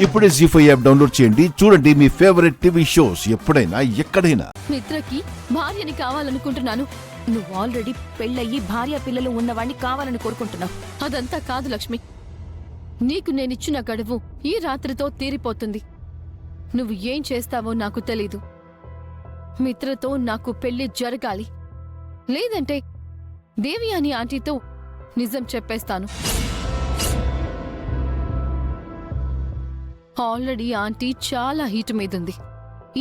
ఇప్పుడే జీ5 app download చేయండి. చూడండి మీ ఫేవరెట్ టీవీ షోస్ ఎప్పుడైనా ఎక్కడైనా. మిత్రకి భార్యని కావాలనుకుంటున్నాను. నువ్వు ఆల్రెడీ పెళ్ళయ్యి భార్య పిల్లలు ఉన్నవాణ్ణి కావాలని కోరుకుంటున్నావు. అదంతా కాదు లక్ష్మి. నీకు నేనిచ్చిన గడువు ఈ రాత్రితో తీరిపోతుంది. నువ్వు ఏం చేస్తావో నాకు తెలీదు. మిత్రతో నాకు పెళ్లి జరగాలి, లేదంటే దేవియాని ఆంటీతో నిజం చెప్పేస్తాను. ఆల్రెడీ ఆంటీ చాలా హీట్ మీదుంది.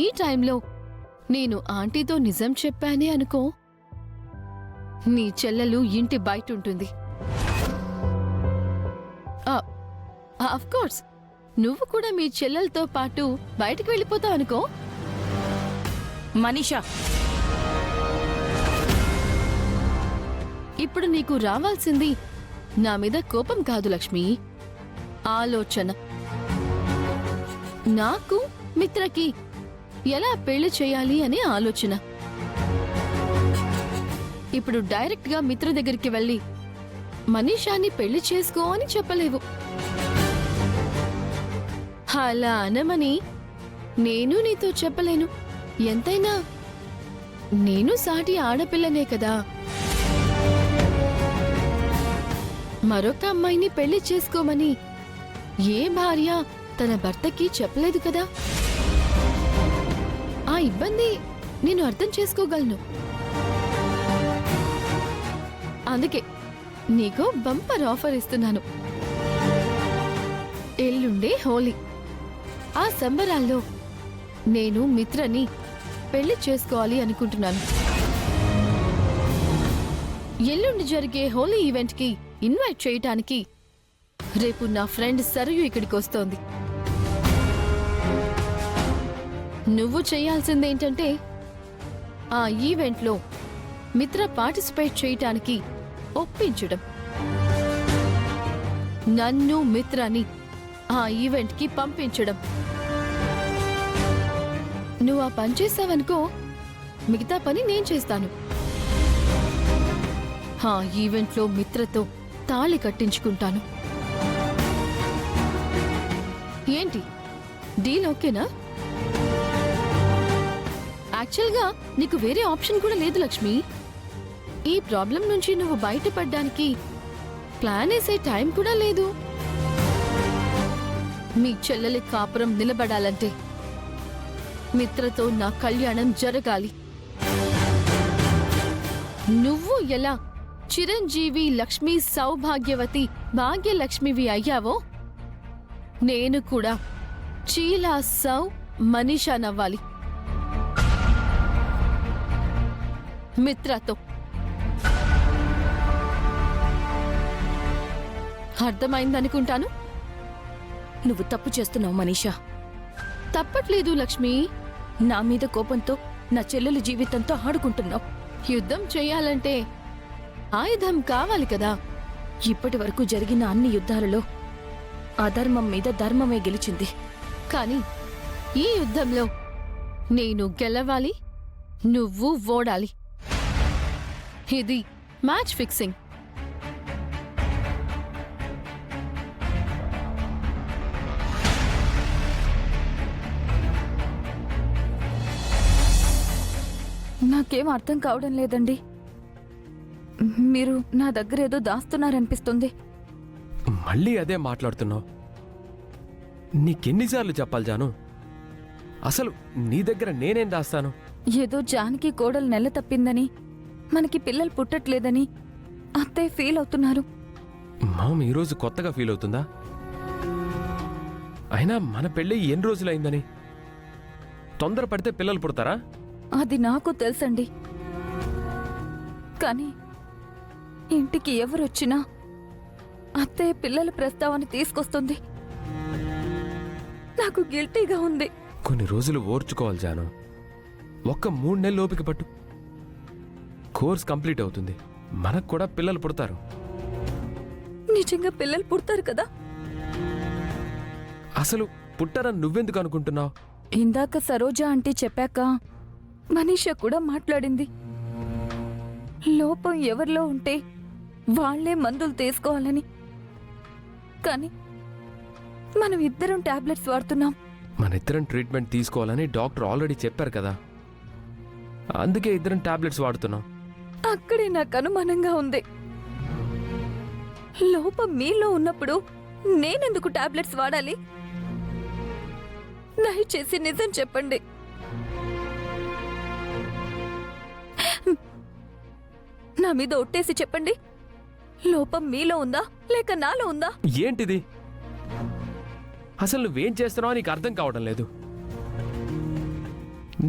ఈ టైంలో నేను ఆంటీతో నిజం చెప్పానే అనుకో, నీ చెల్లెలు ఇంటి బయటుంటుంది. కోర్స్ నువ్వు కూడా మీ చెల్లెలతో పాటు బయటికి వెళ్ళిపోతావు అనుకో. మనీషా, ఇప్పుడు నీకు రావాల్సింది నా మీద కోపం కాదు లక్ష్మి, ఆలోచన. నాకు మిత్రకి ఎలా పెళ్లి చేయాలి అనే ఆలోచన. ఇప్పుడు డైరెక్ట్ గా మిత్ర దగ్గరికి వెళ్ళి మనీషాని పెళ్లి చేసుకో అని చెప్పలేవు. అలా అనమని నేను నీతో చెప్పలేను. ఎంతైనా నేను సాటి ఆడపిల్లనే కదా. మరొక అమ్మాయిని పెళ్లి చేసుకోమని ఏ భార్య తన భర్తకి చెప్పలేదు కదా. ఆ ఇబ్బంది నేను అర్థం చేసుకోగలను. అందుకే నీకు బంపర్ ఆఫర్ ఇస్తున్నాను. ఎల్లుండే హోలీ. ఆ సంబరాల్లో నేను మిత్రని పెళ్లి చేసుకోవాలి అనుకుంటున్నాను. ఎల్లుండి జరిగే హోలీ ఈవెంట్ కి ఇన్వైట్ చేయటానికి రేపు నా ఫ్రెండ్ సరయు ఇక్కడికి వస్తోంది. నువ్వు చేయాల్సిందేంటంటే ఆ ఈవెంట్లో మిత్ర పార్టిసిపేట్ చేయటానికి ఒప్పించడం. నన్ను మిత్రాని ఆ ఈవెంట్ కి పంపించడం. నువ్వు ఆ పని చేసావనుకో, మిగతా పని నేను చేస్తాను. ఆ ఈవెంట్లో మిత్రతో తాళి కట్టించుకుంటాను. ఏంటి, డీల్ ఓకేనా? యాక్చువల్గా నీకు వేరే ఆప్షన్ కూడా లేదు లక్ష్మి. ఈ ప్రాబ్లం నుంచి నువ్వు బయటపడ్డానికి ప్లాన్ వేసే టైం కూడా లేదు. మీ చెల్లెలి కాపురం నిలబడాలంటే మిత్రతో నా కళ్యాణం జరగాలి. నువ్వు ఎలా చిరంజీవి, లక్ష్మి, సౌభాగ్యవతి, భాగ్యలక్ష్మివి అయ్యావో నేను కూడా చీలా, సౌ, మనీషా నవ్వాలి మిత్రతో. అర్థమైందనుకుంటాను. నువ్వు తప్పు చేస్తున్నావు మనీషా. తప్పట్లేదు లక్ష్మి. నా మీద కోపంతో నా చెల్లెలి జీవితంతో ఆడుకుంటున్నావు. యుద్ధం చెయ్యాలంటే ఆయుధం కావాలి కదా. ఇప్పటి వరకు జరిగిన అన్ని యుద్ధాలలో అధర్మం మీద ధర్మమే గెలిచింది. కానీ ఈ యుద్ధంలో నేను గెలవాలి, నువ్వు ఓడాలి. ఇది మ్యాచ్ ఫిక్సింగ్. నాకేం అర్థం కావడం లేదండి. మీరు నా దగ్గర ఏదో దాస్తున్నారనిపిస్తుంది. మళ్ళీ అదే మాట్లాడుతున్నావు. నీకెన్నిసార్లు చెప్పాలి జాను? అసలు నీ దగ్గర నేనేం దాస్తాను? ఏదో జానికి కోడలు నెల తప్పిందని, మనకి పిల్లలు పుట్టట్లేదని అత్తయ్య ఫీల్ అవుతున్నారు. మామ ఈరోజు కొత్తగా ఫీల్ అవుతుందా? అయినా మన పెళ్ళి ఎన్ని రోజులైందని? తొందరపడితే పిల్లలు పుడతారా? అది నాకు తెలుసండి. కానీ ఇంటికి ఎవరొచ్చినా అత్తయ్య పిల్లల ప్రస్తావన తీసుకొస్తుంది. నాకు గిల్టీగా ఉంది. కొన్ని రోజులు ఓర్చుకోవాలి జాను. ఒక్క 3 నెలలు ఓపిక పట్టు. కోర్స్ కంప్లీట్ అవుతుంది. మనకు కూడా పిల్లలు పుడతారు. నిజంగా పిల్లలు పుడతారు కదా? అసలు పుట్టరని నువ్వెందుకు అనుకుంటున్నావు? ఇందాక సరోజ ఆంటీ చెప్పాక మనీషా కూడా మాట్లాడింది. లోపం ఎవరిలో ఉంటే వాళ్లే మందులు తీసుకోవాలని. కానీ మనం ఇద్దరం టాబ్లెట్స్ వాడుతున్నాం. మన ఇద్దరం ట్రీట్మెంట్ తీసుకోవాలని డాక్టర్ ఆల్రెడీ చెప్పారు కదా, అందుకే ఇద్దరం టాబ్లెట్స్ వాడుతున్నాం. అక్కడే నాకు అనుమానంగా ఉంది. లోపం మీలో ఉన్నప్పుడు నేనెందుకు టాబ్లెట్స్ వాడాలి? దయచేసి నిజం చెప్పండి. నా మీద ఒట్టేసి చెప్పండి, లోపం మీలో ఉందా లేక నాలో ఉందా? ఏంటిది? అసలు నువ్వేం చేస్తున్నావో నీకు అర్థం కావడం లేదు.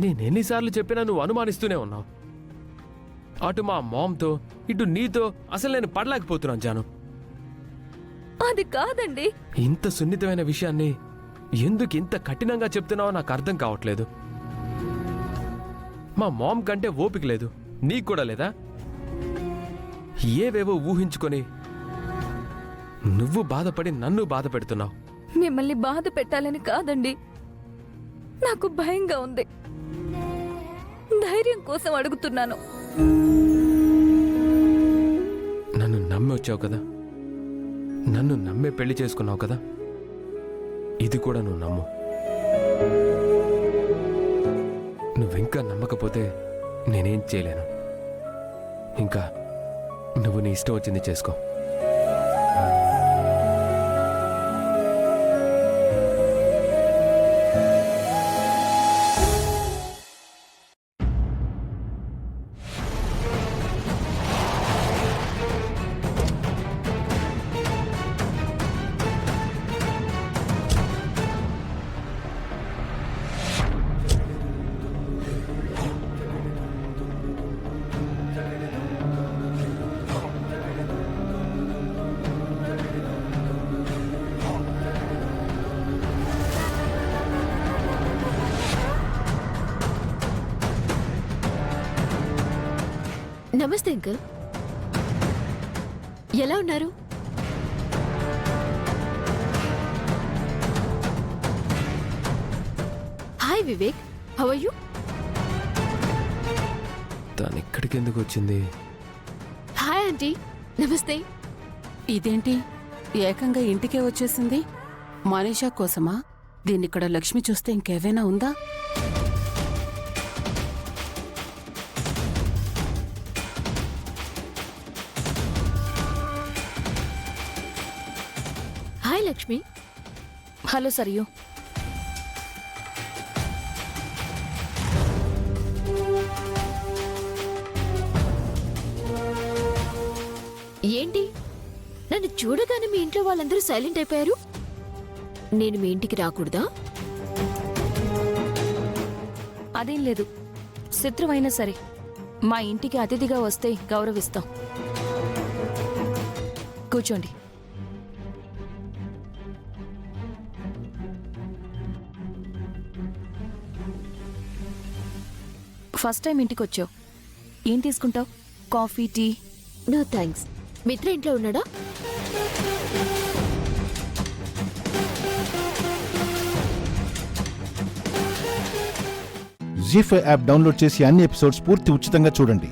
నేనెన్నిసార్లు చెప్పినా నువ్వు అనుమానిస్తూనే ఉన్నావు. అటు మా మామ్తో ఇటు నీతో అసలు నేను పడలేకపోతున్నాను జాను. అది కాదండి. ఇంత సున్నితమైన విషయాన్ని ఎందుకు ఇంత కఠినంగా చెప్తున్నావో నాకు అర్థం కావట్లేదు. మా మామ్ కంటే ఓపిక లేదు, నీకు కూడా లేదా? ఏవేవో ఊహించుకొని నువ్వు బాధపడి నన్ను బాధ పెడుతున్నావు. మిమ్మల్ని బాధ పెట్టాలని కాదండి, నాకు భయంగా ఉంది. ధైర్యం కోసం అడుగుతున్నాను. నన్ను నమ్మి వచ్చావు కదా, నన్ను నమ్మే పెళ్లి చేసుకున్నావు కదా, ఇది కూడా నువ్వు నమ్ము. నువ్వింకా నమ్మకపోతే నేనేం చేయలేను. ఇంకా నువ్వు నీ ఇష్టం వచ్చింది చేసుకో. నమస్తే అంకుల్, ఎలా ఉన్నారు? Hi Vivek, how are you? తను ఇక్కడికి ఎందుకు వచ్చింది? హాయ్ ఆంటీ, నమస్తే. ఇదేంటి ఏకంగా ఇంటికే వచ్చేసింది? మనీషా కోసమా? దీన్నిక్కడ లక్ష్మి చూస్తే ఇంకేవైనా ఉందా? హాయ్ లక్ష్మి. హలో సరియు. ఏంటి, నన్ను చూడగానే మీ ఇంట్లో వాళ్ళందరూ సైలెంట్ అయిపోయారు. నేను మీ ఇంటికి రాకూడదా? అదేం లేదు, శత్రువైనా సరే మా ఇంటికి అతిథిగా వస్తే గౌరవిస్తాం. కూర్చోండి. ఫస్ట్ టైం ఇంటికి వచ్చావు, ఏం తీసుకుంటావు? Coffee, tea? No thanks. Mitra ఇంట్లో ఉన్నాడా? జీ5 యాప్ డౌన్లోడ్ చేసి అన్ని ఎపిసోడ్స్ పూర్తి ఉచితంగా చూడండి.